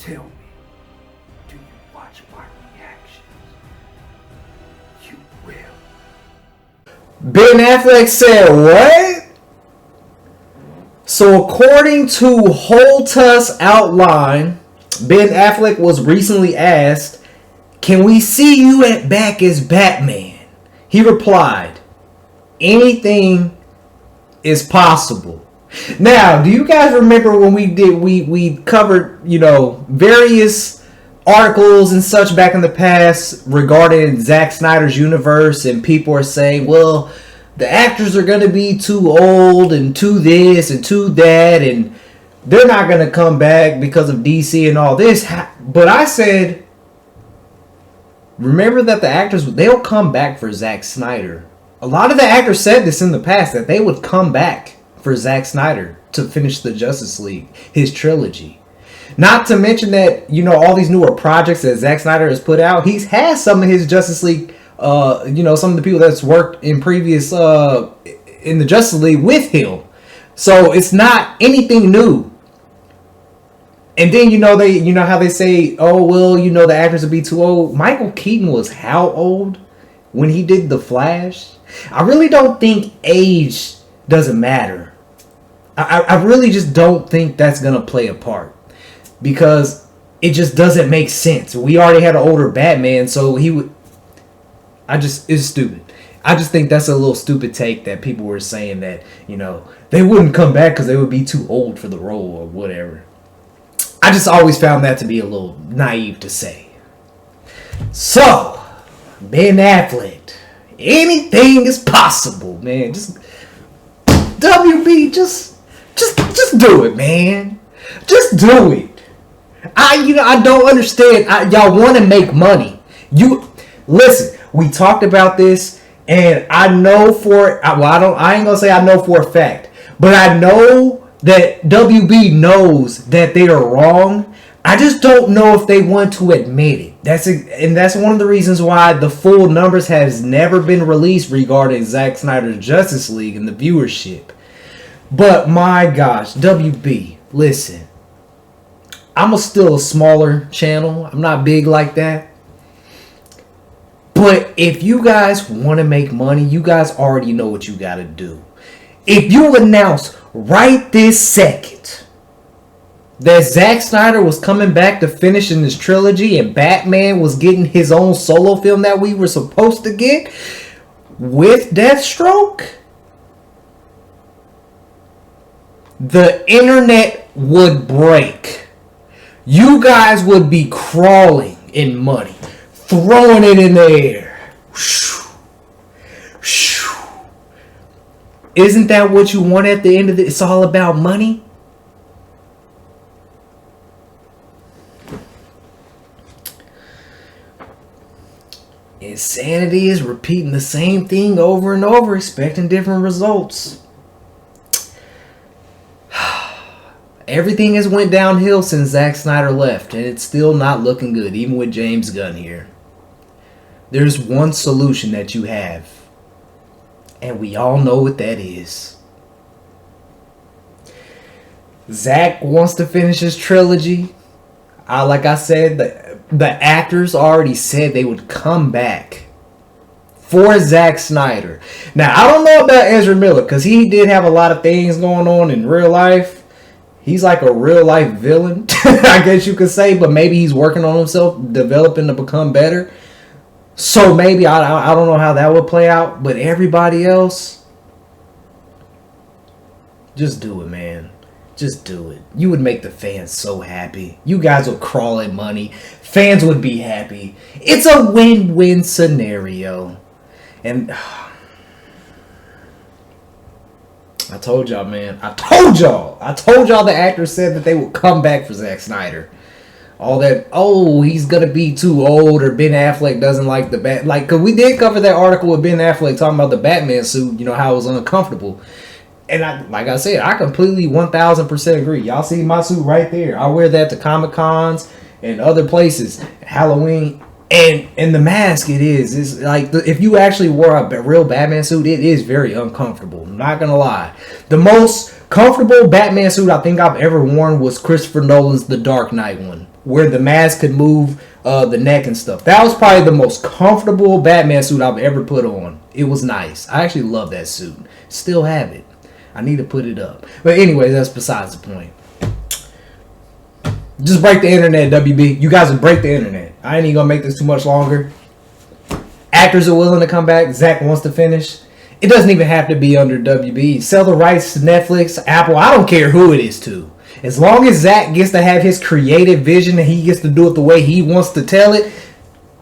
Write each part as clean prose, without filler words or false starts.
Tell me, do you watch my reactions? You will. Ben Affleck said what? So according to Holtus Outline, Ben Affleck was recently asked, "Can we see you back as Batman?" He replied, "Anything is possible." Now, do you guys remember when we covered, various articles and such back in the past regarding Zack Snyder's universe, and people are saying, well, the actors are going to be too old and too this and too that, and they're not going to come back because of DC and all this. But I said, remember that the actors, they'll come back for Zack Snyder. A lot of the actors said this in the past, that they would come back for Zack Snyder to finish the Justice League, his trilogy. Not to mention that, all these newer projects that Zack Snyder has put out, he's had some of his Justice League, some of the people that's worked in previous, in the Justice League with him. So it's not anything new. And then, how they say, oh, well, the actors will be too old. Michael Keaton was how old when he did The Flash? I really don't think age doesn't matter. I really just don't think that's going to play a part. Because it just doesn't make sense. We already had an older Batman, so he would... it's stupid. I just think that's a little stupid take that people were saying that, they wouldn't come back because they would be too old for the role or whatever. I just always found that to be a little naive to say. So, Ben Affleck, anything is possible, man. Just WB, just do it, man. Just do it. I don't understand. Y'all want to make money. Listen. We talked about this, and I know I ain't gonna say I know for a fact, but I know that WB knows that they are wrong. I just don't know if they want to admit it. That's one of the reasons why the full numbers has never been released regarding Zack Snyder's Justice League and the viewership. But my gosh, WB, listen. I'm still a smaller channel. I'm not big like that. But if you guys want to make money, you guys already know what you got to do. If you announce right this second that Zack Snyder was coming back to finish in this trilogy and Batman was getting his own solo film that we were supposed to get with Deathstroke, the internet would break. You guys would be crawling in money, throwing it in the air. Isn't that what you want at the end of it? It's all about money. Insanity is repeating the same thing over and over, expecting different results. Everything has went downhill since Zack Snyder left, and it's still not looking good, even with James Gunn here. There's one solution that you have, and we all know what that is. Zack wants to finish his trilogy. Like I said, the actors already said they would come back for Zack Snyder. Now, I don't know about Ezra Miller, because he did have a lot of things going on in real life. He's like a real life villain, I guess you could say, but maybe he's working on himself, developing to become better. So maybe, I don't know how that would play out, but everybody else, just do it, man. Just do it. You would make the fans so happy. You guys would crawl in money. Fans would be happy. It's a win-win scenario. And I told y'all, man. I told y'all the actors said that they would come back for Zack Snyder. All that, he's going to be too old, or Ben Affleck doesn't like the Bat. Like, because we did cover that article with Ben Affleck talking about the Batman suit, how it was uncomfortable. And like I said, I completely 1000% agree. Y'all see my suit right there. I wear that to Comic Cons and other places. Halloween. And the mask, it's like, if you actually wore a real Batman suit, it is very uncomfortable. I'm not going to lie. The most Comfortable Batman suit I think I've ever worn was Christopher Nolan's The Dark Knight one, where the mask could move the neck and stuff. That was probably the most comfortable Batman suit I've ever put on. It was nice. I actually love that suit. Still have it. I need to put it up. But anyway, that's besides the point. Just break the internet, WB. You guys will break the internet. I ain't even gonna make this too much longer. Actors are willing to come back. Zach wants to finish. It doesn't even have to be under WB. Sell the rights to Netflix, Apple. I don't care who it is to. As long as Zach gets to have his creative vision and he gets to do it the way he wants to tell it,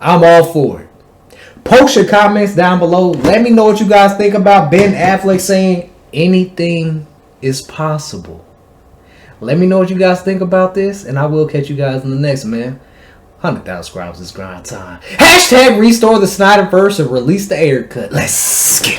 I'm all for it. Post your comments down below. Let me know what you guys think about Ben Affleck saying anything is possible. Let me know what you guys think about this, and I will catch you guys in the next, man. 100,000 subscribers is grind time. Hashtag restore the Snyderverse and release the air cut. Let's get it.